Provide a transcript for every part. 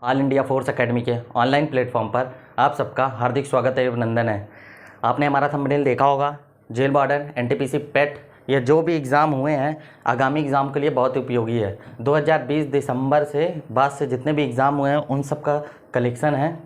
All India force academy के online platform पर आप सबका हार्दिक स्वागत एवं अभिनंदन है। आपने हमारा थंबनेल देखा होगा। जेल वार्डन, एनटीपीसी, पेट, ये जो भी एग्ज़ाम हुए हैं आगामी एग्ज़ाम के लिए बहुत उपयोगी है। 2020 दिसंबर से बाद से जितने भी एग्ज़ाम हुए हैं उन सब का कलेक्शन है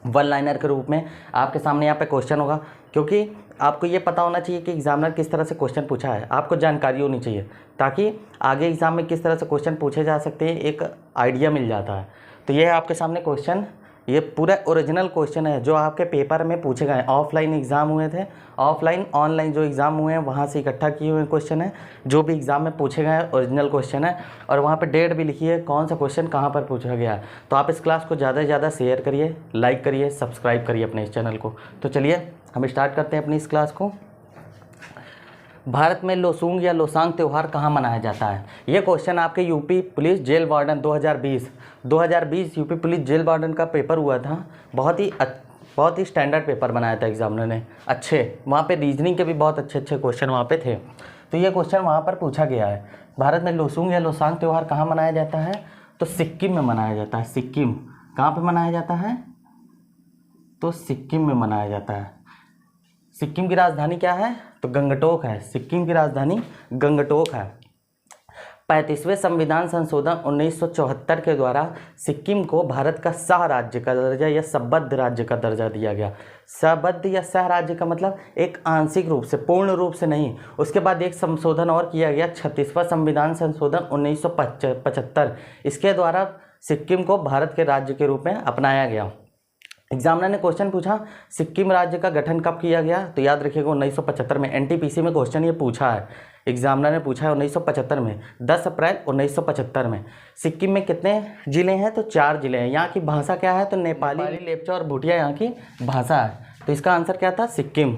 वन लाइनर के रूप में। आपके सामने यहाँ पे क्वेश्चन होगा, क्योंकि आपको ये पता होना चाहिए कि एग्जामिनर किस तरह से क्वेश्चन पूछा है। आपको जानकारी होनी चाहिए ताकि आगे एग्ज़ाम में किस तरह से क्वेश्चन पूछे जा सकते हैं, एक आइडिया मिल जाता है। तो ये है आपके सामने क्वेश्चन, ये पूरा ओरिजिनल क्वेश्चन है जो आपके पेपर में पूछे गए। ऑफलाइन एग्ज़ाम हुए थे, ऑफलाइन ऑनलाइन जो एग्ज़ाम हुए हैं वहाँ से इकट्ठा किए हुए क्वेश्चन है। जो भी एग्ज़ाम में पूछे गए ओरिजिनल क्वेश्चन है, और वहाँ पे डेट भी लिखी है कौन सा क्वेश्चन कहाँ पर पूछा गया है। तो आप इस क्लास को ज़्यादा से ज़्यादा शेयर करिए, लाइक करिए, सब्सक्राइब करिए अपने इस चैनल को। तो चलिए हम स्टार्ट करते हैं अपनी इस क्लास को। भारत में लोसूंग या लोसांग त्यौहार कहाँ मनाया जाता है? ये क्वेश्चन आपके UP police jail warden 2020 UP police jail warden का पेपर हुआ था। बहुत ही स्टैंडर्ड पेपर बनाया था एग्जामिनर ने, अच्छे। वहाँ पे रीजनिंग के भी बहुत अच्छे क्वेश्चन वहाँ पे थे। तो ये क्वेश्चन वहाँ पर पूछा गया है। भारत में लोसूंग या लोसांग त्यौहार कहाँ मनाया जाता है? तो सिक्किम में मनाया जाता है। सिक्किम कहाँ पर मनाया जाता है? तो सिक्किम में मनाया जाता है। सिक्किम की राजधानी क्या है? तो गंगटोक है। सिक्किम की राजधानी गंगटोक है। 35वें संविधान संशोधन 1974 के द्वारा सिक्किम को भारत का सह राज्य का दर्जा या संबद्ध राज्य का दर्जा दिया गया। संबद्ध या सह राज्य का मतलब एक आंशिक रूप से, पूर्ण रूप से नहीं। उसके बाद एक संशोधन और किया गया, 36वां संविधान संशोधन 1975। इसके द्वारा सिक्किम को भारत के राज्य के रूप में अपनाया गया। एग्जामिनर ने क्वेश्चन पूछा सिक्किम राज्य का गठन कब किया गया? तो याद रखिएगा 1975 में। एनटीपीसी में क्वेश्चन ये पूछा है, एग्जामिनर ने पूछा है 1975 में, 10 अप्रैल 1975 में। सिक्किम में कितने ज़िले हैं? तो 4 ज़िले हैं। यहाँ की भाषा क्या है? तो नेपाली, लेप्चा और भूटिया यहाँ की भाषा है। तो इसका आंसर क्या था? सिक्किम।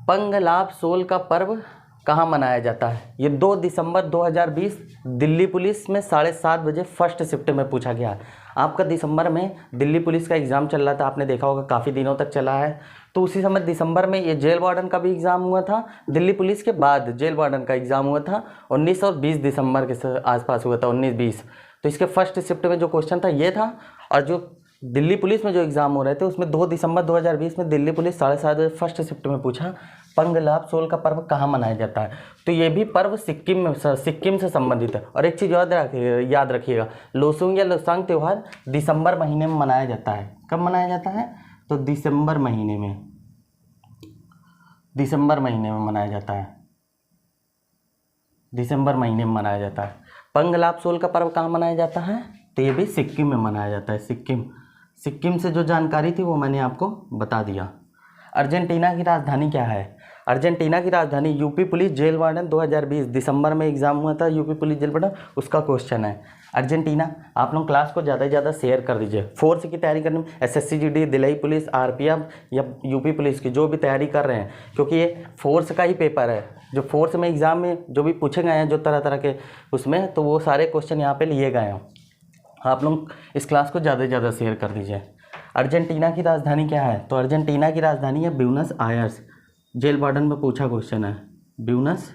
पंगलाब सोल का पर्व कहाँ मनाया जाता है? ये 2 दिसंबर 2020 दिल्ली पुलिस में 7:30 बजे फर्स्ट शिफ्ट में पूछा गया। आपका दिसंबर में दिल्ली पुलिस का एग्ज़ाम चल रहा था, आपने देखा होगा काफ़ी दिनों तक चला है। तो उसी समय दिसंबर में ये जेल वार्डन का भी एग्ज़ाम हुआ था। दिल्ली पुलिस के बाद जेल वार्डन का एग्ज़ाम हुआ था 19 और 20 दिसंबर के आसपास हुआ था, 19-20। तो इसके फर्स्ट शिफ्ट में जो क्वेश्चन था ये था। और जो दिल्ली पुलिस में जो एग्ज़ाम हो रहे थे उसमें 2 दिसंबर 2020 में दिल्ली पुलिस 7:30 बजे फर्स्ट शिफ्ट में पूछा पंगलाब सोल का पर्व कहाँ मनाया जाता है? तो ये भी पर्व सिक्किम से संबंधित है। और एक चीज़ याद रखिएगा, लोसूंग या लोसांग त्यौहार दिसंबर महीने में मनाया जाता है। कब मनाया जाता है? तो दिसंबर महीने में मनाया जाता है। दिसंबर महीने में मनाया जाता है। पंगलाब सोल का पर्व कहाँ मनाया जाता है? तो ये भी सिक्किम में मनाया जाता है। सिक्किम से जो जानकारी थी वो मैंने आपको बता दिया। अर्जेंटीना की राजधानी क्या है? अर्जेंटीना की राजधानी, यूपी पुलिस जेल वार्डन 2020 दिसंबर में एग्जाम हुआ था यूपी पुलिस जेल वार्डन, उसका क्वेश्चन है अर्जेंटीना। आप लोग क्लास को ज़्यादा से ज़्यादा शेयर कर दीजिए। फोर्स की तैयारी करने में SSC GD, Delhi police, RPF या यूपी पुलिस की जो भी तैयारी कर रहे हैं, क्योंकि ये फोर्स का ही पेपर है। जो फोर्स में एग्ज़ाम में जो भी पूछे गए हैं जो तरह तरह के उसमें, तो वो सारे क्वेश्चन यहाँ पर लिए गए हैं। आप लोग इस क्लास को ज़्यादा से ज़्यादा शेयर कर दीजिए। अर्जेंटीना की राजधानी क्या है? तो अर्जेंटीना की राजधानी है ब्यूनस आयर्स। जेल वार्डन में पूछा क्वेश्चन है, ब्यूनस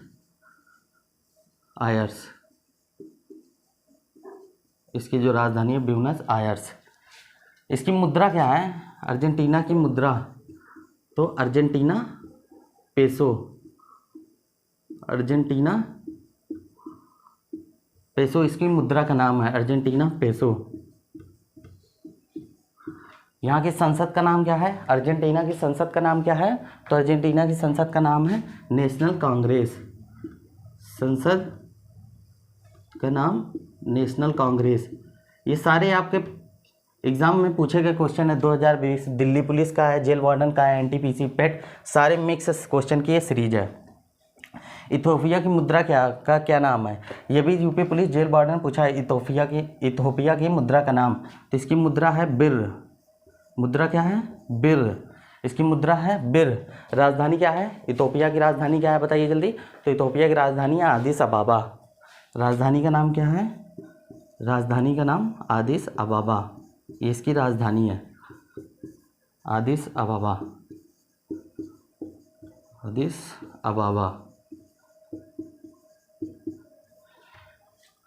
आयर्स। इसकी जो राजधानी है ब्यूनस आयर्स। इसकी मुद्रा क्या है? अर्जेंटीना की मुद्रा तो अर्जेंटीना पेसो। अर्जेंटीना पेसो इसकी मुद्रा का नाम है, अर्जेंटीना पेसो। यहाँ की संसद का नाम क्या है? अर्जेंटीना की संसद का नाम क्या है? तो अर्जेंटीना की संसद का नाम है नेशनल कांग्रेस। संसद का नाम नेशनल कांग्रेस। ये सारे आपके एग्जाम में पूछे गए क्वेश्चन है। 2020 दिल्ली पुलिस का है, जेल वार्डन का है, एनटीपीसी, पेट, सारे मिक्स क्वेश्चन की ये सीरीज है। इथोपिया की मुद्रा क्या नाम है? ये भी यूपी पुलिस जेल वार्डन पूछा है। इथोपिया की मुद्रा का नाम, तो इसकी मुद्रा है बिर। मुद्रा क्या है? बिर। इसकी मुद्रा है बिर। राजधानी क्या है? इथोपिया की राजधानी क्या है बताइए जल्दी? तो इथोपिया की राजधानी है आदिस अबाबा। राजधानी का नाम क्या है? राजधानी का नाम आदिस अबाबा। ये इसकी राजधानी है, आदिस अबाबा। आदिस अबाबा।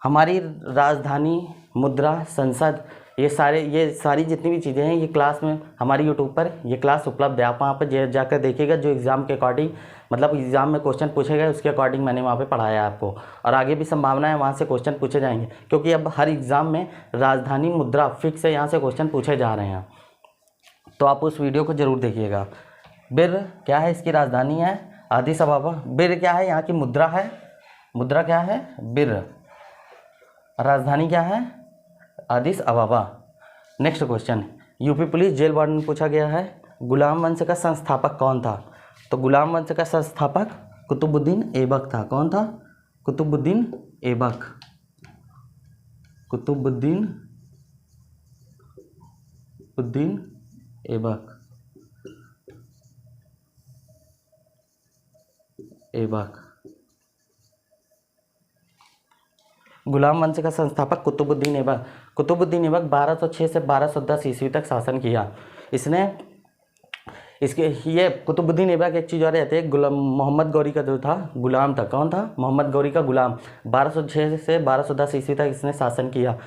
हमारी राजधानी मुद्रा, संसद, ये सारी जितनी भी चीज़ें हैं ये क्लास में हमारी यूट्यूब पर ये क्लास उपलब्ध है। आप वहाँ पर जाकर देखिएगा, जो एग्ज़ाम के अकॉर्डिंग मतलब एग्ज़ाम में क्वेश्चन पूछे गए उसके अकॉर्डिंग मैंने वहाँ पे पढ़ाया है आपको, और आगे भी संभावना है वहाँ से क्वेश्चन पूछे जाएंगे, क्योंकि अब हर एग्ज़ाम में राजधानी मुद्रा फिक्स है, यहाँ से क्वेश्चन पूछे जा रहे हैं। तो आप उस वीडियो को ज़रूर देखिएगा। बिर क्या है, इसकी राजधानी है अदिस अबाबा। बिर क्या है, यहाँ की मुद्रा है, मुद्रा क्या है बिर, राजधानी क्या है Addis Ababa. Next question, UP police jail warden पूछा गया है, गुलाम वंश का संस्थापक कौन था? तो गुलाम वंश का संस्थापक कुतुबुद्दीन ऐबक था। कौन था? कुतुबुद्दीन ऐबक, कुतुबुद्दीन ऐबक, गुलाम वंश का संस्थापक कुतुबुद्दीन ऐबक। कुतुबुद्दीन ऐबक 1206 से 1210 ईस्वी तक शासन किया। इसने इसके ये कुतुबुद्दीन ऐबक एक चीज़ और रहती है, गुलाम मोहम्मद गौरी का जो था गुलाम था। कौन था? मोहम्मद गौरी का गुलाम। 1206 से 1210 ईस्वी तक इसने शासन किया।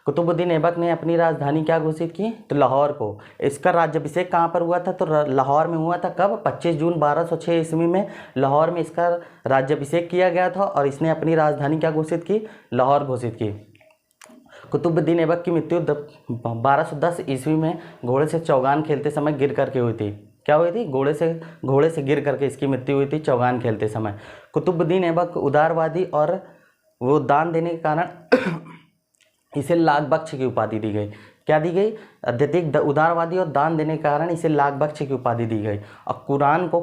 कुतुबुद्दीन ऐबक ने अपनी राजधानी क्या घोषित की? तो लाहौर को। इसका राज्याभिषेक कहाँ पर हुआ था? तो लाहौर में हुआ था। कब? 25 जून 1206 ईस्वी में लाहौर में इसका राज्याभिषेक किया गया था, और इसने अपनी राजधानी क्या घोषित की? लाहौर घोषित की। कुतुबुद्दीन ऐबक की मृत्यु 1210 ईस्वी में घोड़े से चौगान खेलते समय गिर करके हुई थी। क्या हुई थी? घोड़े से गिर करके इसकी मृत्यु हुई थी चौगान खेलते समय। कुतुबुद्दीन ऐबक उदारवादी और वो दान देने के कारण इसे लाख बख्श की उपाधि दी गई। क्या दी गई? अत्यधिक उदारवादी और दान देने के कारण इसे लाख बख्श की उपाधि दी गई। और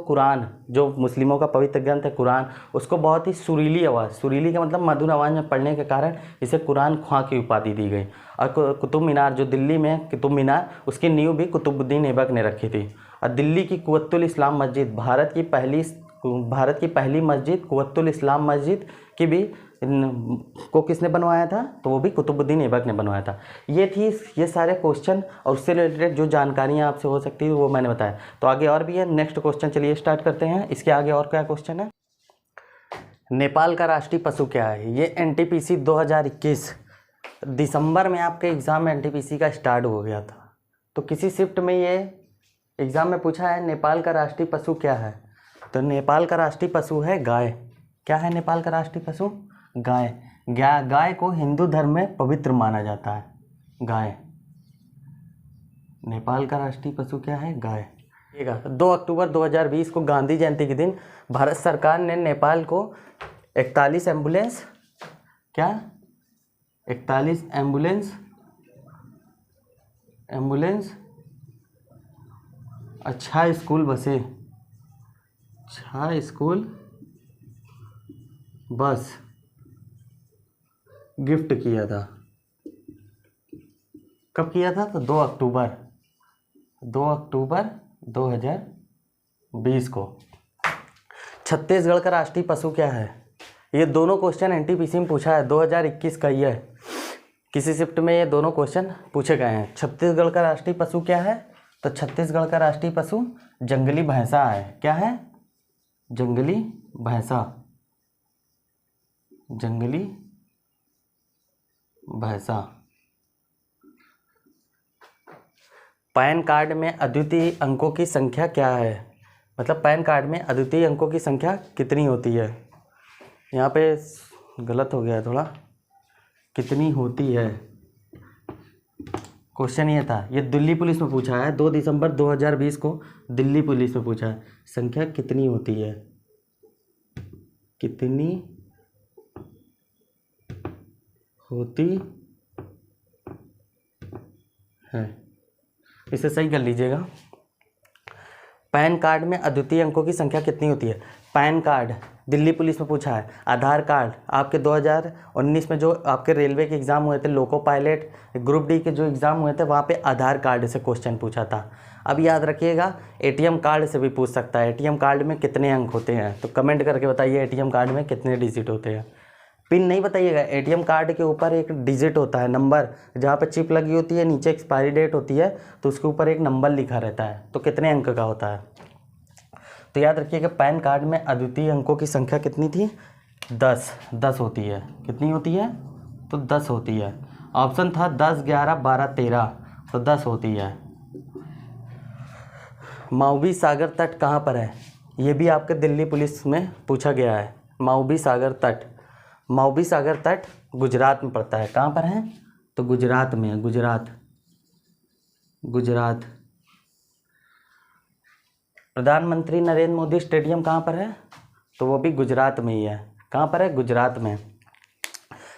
कुरान जो मुस्लिमों का पवित्र ग्रंथ है कुरान, उसको बहुत ही सुरीली आवाज़, सुरीली का मतलब मधुर आवाज़ में पढ़ने के कारण इसे कुरान ख्वां की उपाधि दी गई। और कुतुब मीनार जो दिल्ली में कुतुब मीनार, उसकी नींव भी कुतुबुद्दीन ऐबक ने रखी थी। और दिल्ली की कुव्वतुल इस्लाम मस्जिद, भारत की पहली मस्जिद कुव्वतुल इस्लाम मस्जिद की भी को किसने बनवाया था? तो वो भी कुतुबुद्दीन ऐबक ने बनवाया था। ये सारे क्वेश्चन और उससे रिलेटेड जो जानकारियाँ आपसे हो सकती है वो मैंने बताया। तो आगे और भी है। नेक्स्ट क्वेश्चन चलिए स्टार्ट करते हैं। इसके आगे और क्या क्वेश्चन है? नेपाल का राष्ट्रीय पशु क्या है? ये एनटीपीसी 2021 दिसंबर में आपके एग्ज़ाम में एनटीपीसी का स्टार्ट हो गया था। तो किसी शिफ्ट में ये एग्ज़ाम में पूछा है नेपाल का राष्ट्रीय पशु क्या है? तो नेपाल का राष्ट्रीय पशु है गाय। क्या है नेपाल का राष्ट्रीय पशु? गाय। गाय को हिंदू धर्म में पवित्र माना जाता है। गाय, नेपाल का राष्ट्रीय पशु क्या है? गाय। ठीक है। 2 अक्टूबर 2020 को गांधी जयंती के दिन भारत सरकार ने नेपाल को 41 एम्बुलेंस, क्या 41 एम्बुलेंस और 6 स्कूल बसें, 6 स्कूल बस गिफ्ट किया था। कब किया था? तो 2 अक्टूबर 2020 को। छत्तीसगढ़ का राष्ट्रीय पशु क्या है? ये दोनों क्वेश्चन एनटीपीसी में पूछा है, 2021 का ये है। किसी शिफ्ट में ये दोनों क्वेश्चन पूछे गए हैं। छत्तीसगढ़ का राष्ट्रीय पशु क्या है? तो छत्तीसगढ़ का राष्ट्रीय पशु जंगली भैंसा है। क्या है? जंगली भैंसा, जंगली भैंसा। पैन कार्ड में अद्वितीय अंकों की संख्या क्या है? मतलब पैन कार्ड में अद्वितीय अंकों की संख्या कितनी होती है? यहाँ पे गलत हो गया थोड़ा, कितनी होती है क्वेश्चन ये था। ये दिल्ली पुलिस में पूछा है, 2 दिसंबर 2020 को दिल्ली पुलिस में पूछा है। संख्या कितनी होती है? कितनी होती है? इसे सही कर लीजिएगा। पैन कार्ड में अद्वितीय अंकों की संख्या कितनी होती है? पैन कार्ड दिल्ली पुलिस में पूछा है। आधार कार्ड आपके 2019 में जो आपके रेलवे के एग्ज़ाम हुए थे, लोको पायलट ग्रुप डी के जो एग्ज़ाम हुए थे, वहाँ पे आधार कार्ड से क्वेश्चन पूछा था। अब याद रखिएगा, एटीएम कार्ड से भी पूछ सकता है। एटीएम कार्ड में कितने अंक होते हैं? तो कमेंट करके बताइए एटीएम कार्ड में कितने डिजिट होते हैं। पिन नहीं बताइएगा। एटीएम कार्ड के ऊपर एक डिजिट होता है, नंबर, जहाँ पे चिप लगी होती है, नीचे एक्सपायरी डेट होती है, तो उसके ऊपर एक नंबर लिखा रहता है। तो कितने अंक का होता है? तो याद रखिएगा, पैन कार्ड में अद्वितीय अंकों की संख्या कितनी थी? 10 होती है। कितनी होती है? तो 10 होती है। ऑप्शन था 10, 11, 12, 13, तो 10 होती है। माउवी सागर तट कहाँ पर है? ये भी आपके दिल्ली पुलिस में पूछा गया है। माउवी सागर तट, माउवी सागर तट गुजरात में पड़ता है। कहाँ पर है? तो गुजरात में है, गुजरात, गुजरात। प्रधानमंत्री नरेंद्र मोदी स्टेडियम कहाँ पर है? तो वो भी गुजरात में ही है। कहाँ पर है? गुजरात में।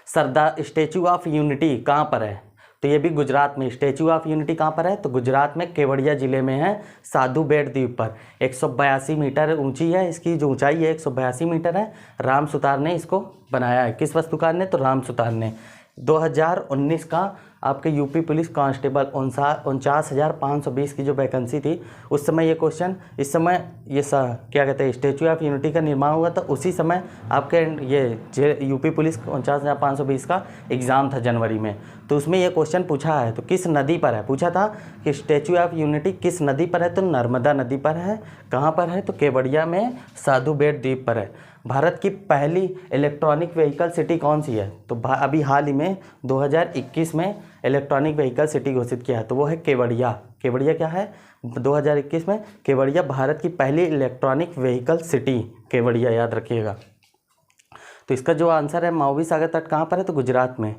सरदार स्टैचू ऑफ यूनिटी कहाँ पर है? तो ये भी गुजरात में। स्टैचू ऑफ यूनिटी कहाँ पर है? तो गुजरात में केवड़िया ज़िले में है, साधु बेट द्वीप पर। 182 मीटर ऊंची है, इसकी जो ऊंचाई है 182 मीटर है। राम सुतार ने इसको बनाया है। किस वास्तुकार ने? तो राम सुतार ने। 2019 का आपके यूपी पुलिस कांस्टेबल 49,520 की जो वैकेंसी थी, उस समय ये क्वेश्चन, इस समय ये क्या कहते हैं, स्टैचू ऑफ यूनिटी का निर्माण हुआ था, उसी समय आपके ये यूपी पुलिस 49,520 का एग्ज़ाम था जनवरी में। तो उसमें ये क्वेश्चन पूछा है। तो किस नदी पर है? पूछा था कि स्टैचू ऑफ यूनिटी किस नदी पर है? तो नर्मदा नदी पर है। कहाँ पर है? तो केवड़िया में, साधु बेट द्वीप पर है। भारत की पहली इलेक्ट्रॉनिक व्हीकल सिटी कौन सी है? तो अभी हाल ही में 2021 में इलेक्ट्रॉनिक व्हीकल सिटी घोषित किया है, तो वो है केवड़िया। केवड़िया क्या है? 2021 में केवड़िया भारत की पहली इलेक्ट्रॉनिक व्हीकल सिटी, केवड़िया, याद रखिएगा। तो इसका जो आंसर है माउवी सागर तट कहाँ पर है? तो गुजरात में।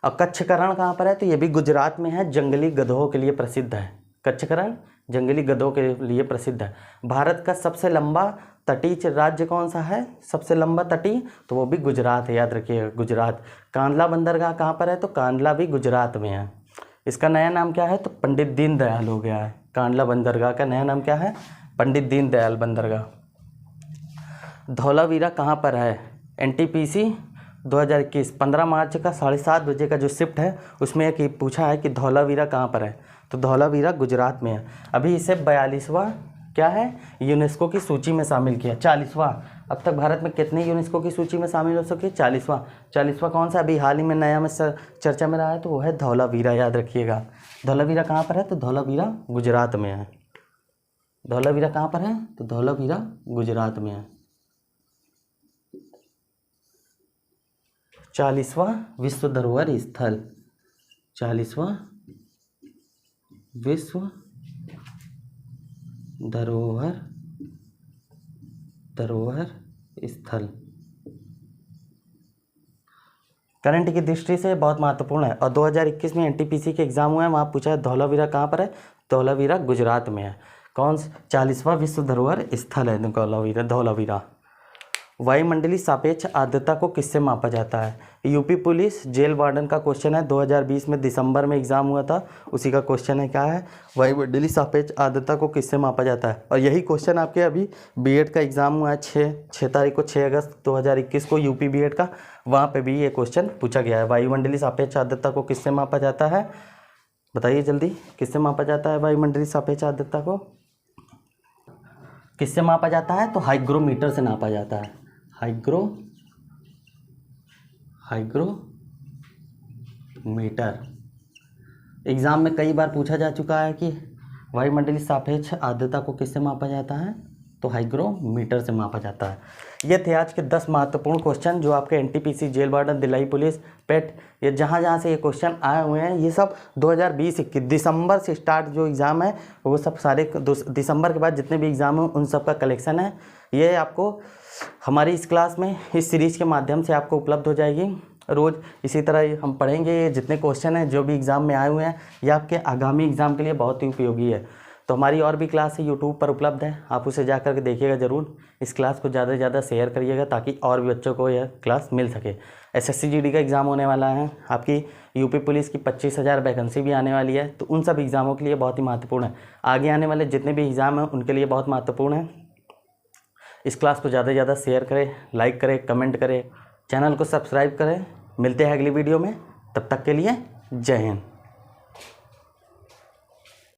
और कच्छकरण कहाँ पर है? तो ये भी गुजरात में है, जंगली गधों के लिए प्रसिद्ध है। कच्छकरण जंगली गधों के लिए प्रसिद्ध है। भारत का सबसे लंबा तटीय राज्य कौन सा है? सबसे लंबा तटीय, तो वो भी गुजरात है, याद रखिएगा, गुजरात। कांडला बंदरगाह कहाँ पर है? तो कांडला भी गुजरात में है। इसका नया नाम क्या है? तो पंडित दीनदयाल हो गया है। कांडला बंदरगाह का नया नाम क्या है? पंडित दीनदयाल बंदरगाह। धौलावीरा कहाँ पर है? एनटीपीसी 2021 15 मार्च का 7:30 बजे का जो शिफ्ट है, उसमें एक पूछा है कि धौलावीरा कहाँ पर है? तो धौलावीरा गुजरात में है। अभी इसे 42वां क्या है, यूनेस्को की सूची में शामिल किया। 40वां। अब तक भारत में कितने यूनेस्को की सूची में शामिल हो सके? 40वां। 40वां कौन सा अभी हाल ही में नया में चर्चा में रहा है? तो वो है धौलावीरा, याद रखिएगा। धौलावीरा कहाँ पर है? तो धौलावीरा गुजरात में है। धौलावीरा कहाँ पर है? तो धौलावीरा गुजरात में है। 40वां विश्व धरोहर स्थल, 40वां विश्व धरोहर स्थल। करंट की दृष्टि से बहुत महत्वपूर्ण है। और 2021 में एनटीपीसी के एग्जाम हुए हैं, वहाँ पूछा है धौलावीरा कहाँ पर है? धौलावीरा गुजरात में है। कौन? 40वां विश्व धरोहर स्थल है धौलावीरा। वायुमंडलीय सापेक्ष आर्द्रता को किससे मापा जाता है? यूपी पुलिस जेल वार्डन का क्वेश्चन है, 2020 में दिसंबर में एग्जाम हुआ था, उसी का क्वेश्चन है। क्या है? वायुमंडलीय सापेक्ष आर्द्रता को किससे मापा जाता है? और यही क्वेश्चन आपके अभी बीएड का एग्जाम हुआ है 6 तारीख को, 6 अगस्त 2021 को, यूपी बीएड का, वहाँ पे भी ये क्वेश्चन पूछा गया है। वायुमंडलीय सापेक्ष आर्द्रता को किससे मापा जाता है? बताइए जल्दी, किससे मापा जाता है वायुमंडलीय सापेक्ष आर्द्रता को? किससे मापा जाता है? तो हाइग्रोमीटर से नापा जाता है। हाइग्रोमीटर। एग्जाम में कई बार पूछा जा चुका है कि वायुमंडलीय सापेक्ष आर्द्रता को किससे मापा जाता है? तो हाइग्रोमीटर से मापा जाता है। ये थे आज के 10 महत्वपूर्ण क्वेश्चन जो आपके NTPC, jail warden, Delhi police, PET, ये जहाँ से ये क्वेश्चन आए हुए हैं, ये सब 2020-21 दिसंबर से स्टार्ट जो एग्ज़ाम है, वो सब सारे दिसंबर के बाद जितने भी एग्ज़ाम हैं उन सब का कलेक्शन है। ये आपको हमारी इस क्लास में, इस सीरीज़ के माध्यम से आपको उपलब्ध हो जाएगी। रोज़ इसी तरह हम पढ़ेंगे। जितने क्वेश्चन हैं जो भी एग्ज़ाम में आए हुए हैं, ये आपके आगामी एग्ज़ाम के लिए बहुत ही उपयोगी है। तो हमारी और भी क्लास है यूट्यूब पर उपलब्ध है, आप उसे जा कर के देखिएगा ज़रूर। इस क्लास को ज़्यादा से ज़्यादा शेयर करिएगा ताकि और भी बच्चों को यह क्लास मिल सके। एसएससी जीडी का एग्ज़ाम होने वाला है, आपकी यूपी पुलिस की 25,000 वैकेंसी भी आने वाली है, तो उन सब एग्ज़ामों के लिए बहुत ही महत्वपूर्ण है। आगे आने वाले जितने भी एग्ज़ाम हैं उनके लिए बहुत महत्वपूर्ण है। इस क्लास को ज़्यादा से ज़्यादा शेयर करें, लाइक करें, कमेंट करें, चैनल को सब्सक्राइब करें। मिलते हैं अगली वीडियो में, तब तक के लिए जय हिंद।